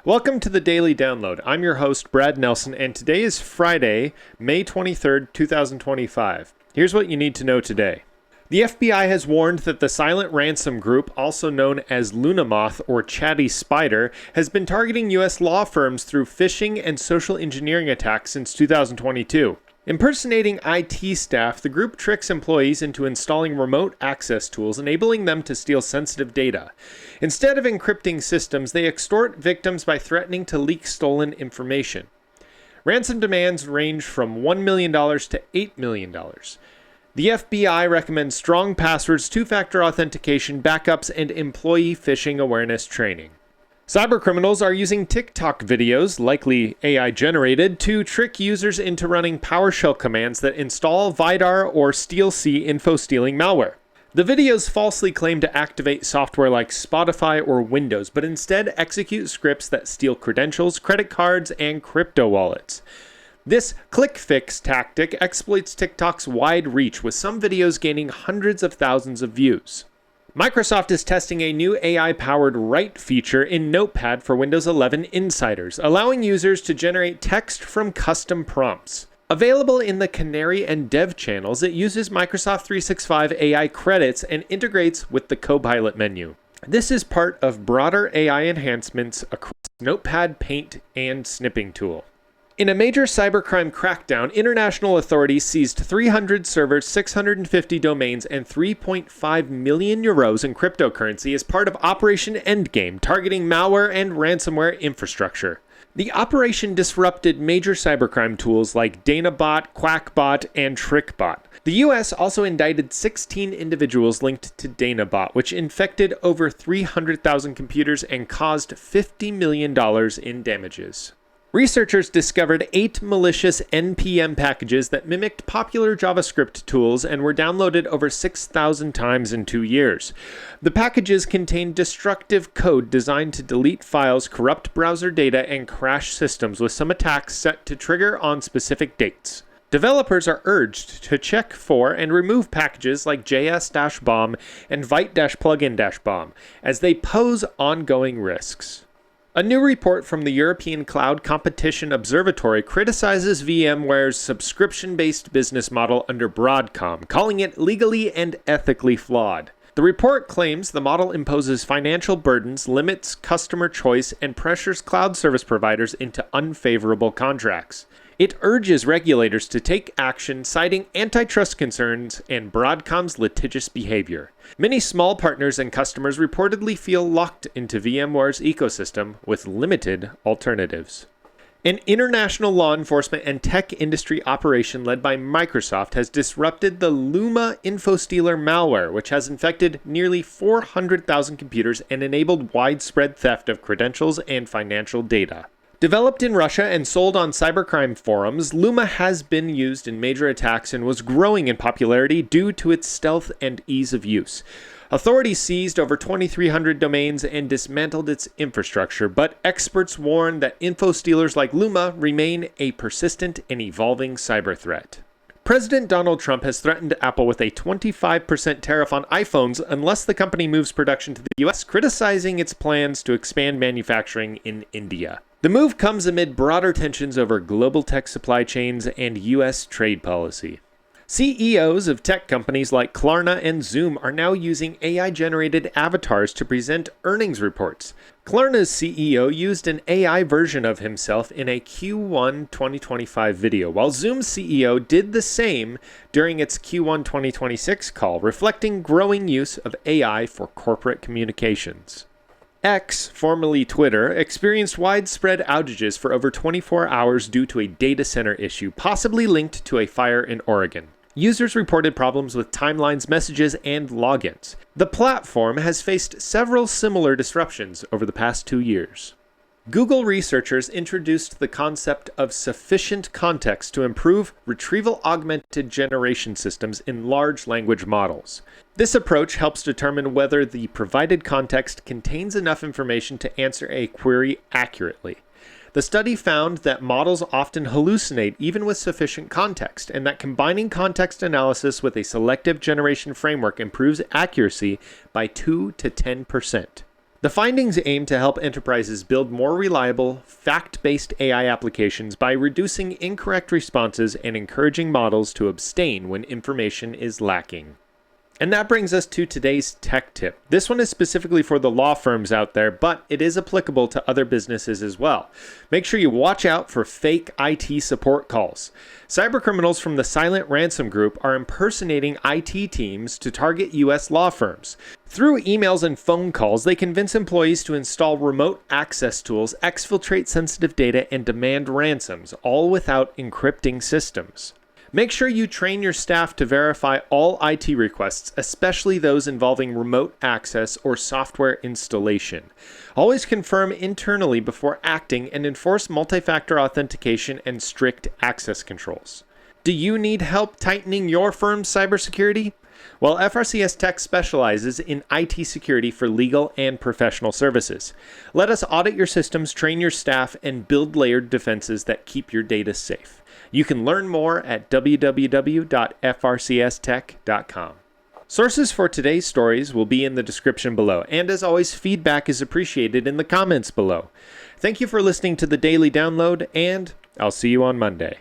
Welcome to the Daily Download. I'm your host, Brad Nelson, and today is Friday, May 23rd, 2025. Here's what you need to know today. The FBI has warned that the silent ransom group, also known as Lunamoth or Chatty Spider, has been targeting U.S. law firms through phishing and social engineering attacks since 2022. Impersonating IT staff, the group tricks employees into installing remote access tools, enabling them to steal sensitive data. Instead of encrypting systems, they extort victims by threatening to leak stolen information. Ransom demands range from $1 million to $8 million. The FBI recommends strong passwords, two-factor authentication, backups, and employee phishing awareness training. Cybercriminals are using TikTok videos, likely AI-generated, to trick users into running PowerShell commands that install Vidar or StealC info-stealing malware. The videos falsely claim to activate software like Spotify or Windows, but instead execute scripts that steal credentials, credit cards, and crypto wallets. This click fix tactic exploits TikTok's wide reach, with some videos gaining hundreds of thousands of views. Microsoft is testing a new AI-powered write feature in Notepad for Windows 11 insiders, allowing users to generate text from custom prompts. Available in the Canary and Dev channels, it uses Microsoft 365 AI credits and integrates with the Copilot menu. This is part of broader AI enhancements across Notepad, Paint, and Snipping Tool. In a major cybercrime crackdown, international authorities seized 300 servers, 650 domains, and 3.5 million euros in cryptocurrency as part of Operation Endgame, targeting malware and ransomware infrastructure. The operation disrupted major cybercrime tools like Danabot, Quackbot, and TrickBot. The U.S. also indicted 16 individuals linked to Danabot, which infected over 300,000 computers and caused $50 million in damages. Researchers discovered 8 malicious NPM packages that mimicked popular JavaScript tools and were downloaded over 6,000 times in 2 years. The packages contained destructive code designed to delete files, corrupt browser data, and crash systems, with some attacks set to trigger on specific dates. Developers are urged to check for and remove packages like JS-bomb and Vite-plugin-bomb, as they pose ongoing risks. A new report from the European Cloud Competition Observatory criticizes VMware's subscription-based business model under Broadcom, calling it legally and ethically flawed. The report claims the model imposes financial burdens, limits customer choice, and pressures cloud service providers into unfavorable contracts. It urges regulators to take action, citing antitrust concerns and Broadcom's litigious behavior. Many small partners and customers reportedly feel locked into VMware's ecosystem with limited alternatives. An international law enforcement and tech industry operation led by Microsoft has disrupted the Luma InfoStealer malware, which has infected nearly 400,000 computers and enabled widespread theft of credentials and financial data. Developed in Russia and sold on cybercrime forums, Luma has been used in major attacks and was growing in popularity due to its stealth and ease of use. Authorities seized over 2,300 domains and dismantled its infrastructure, but experts warn that info stealers like Luma remain a persistent and evolving cyber threat. President Donald Trump has threatened Apple with a 25% tariff on iPhones unless the company moves production to the U.S., criticizing its plans to expand manufacturing in India. The move comes amid broader tensions over global tech supply chains and U.S. trade policy. CEOs of tech companies like Klarna and Zoom are now using AI-generated avatars to present earnings reports. Klarna's CEO used an AI version of himself in a Q1 2025 video, while Zoom's CEO did the same during its Q1 2026 call, reflecting growing use of AI for corporate communications. X, formerly Twitter, experienced widespread outages for over 24 hours due to a data center issue, possibly linked to a fire in Oregon. Users reported problems with timelines, messages, and logins. The platform has faced several similar disruptions over the past 2 years. Google researchers introduced the concept of sufficient context to improve retrieval-augmented generation systems in large language models. This approach helps determine whether the provided context contains enough information to answer a query accurately. The study found that models often hallucinate even with sufficient context, and that combining context analysis with a selective generation framework improves accuracy by 2 to 10%. The findings aim to help enterprises build more reliable, fact-based AI applications by reducing incorrect responses and encouraging models to abstain when information is lacking. And that brings us to today's tech tip. This one is specifically for the law firms out there, but it is applicable to other businesses as well. Make sure you watch out for fake IT support calls. Cybercriminals from the Silent Ransom Group are impersonating IT teams to target U.S. law firms. Through emails and phone calls, they convince employees to install remote access tools, exfiltrate sensitive data, and demand ransoms, all without encrypting systems. Make sure you train your staff to verify all IT requests, especially those involving remote access or software installation. Always confirm internally before acting and enforce multi-factor authentication and strict access controls. Do you need help tightening your firm's cybersecurity? Well, FRCS Tech specializes in IT security for legal and professional services. Let us audit your systems, train your staff, and build layered defenses that keep your data safe. You can learn more at www.frcstech.com. Sources for today's stories will be in the description below, and as always, feedback is appreciated in the comments below. Thank you for listening to the Daily Download, and I'll see you on Monday.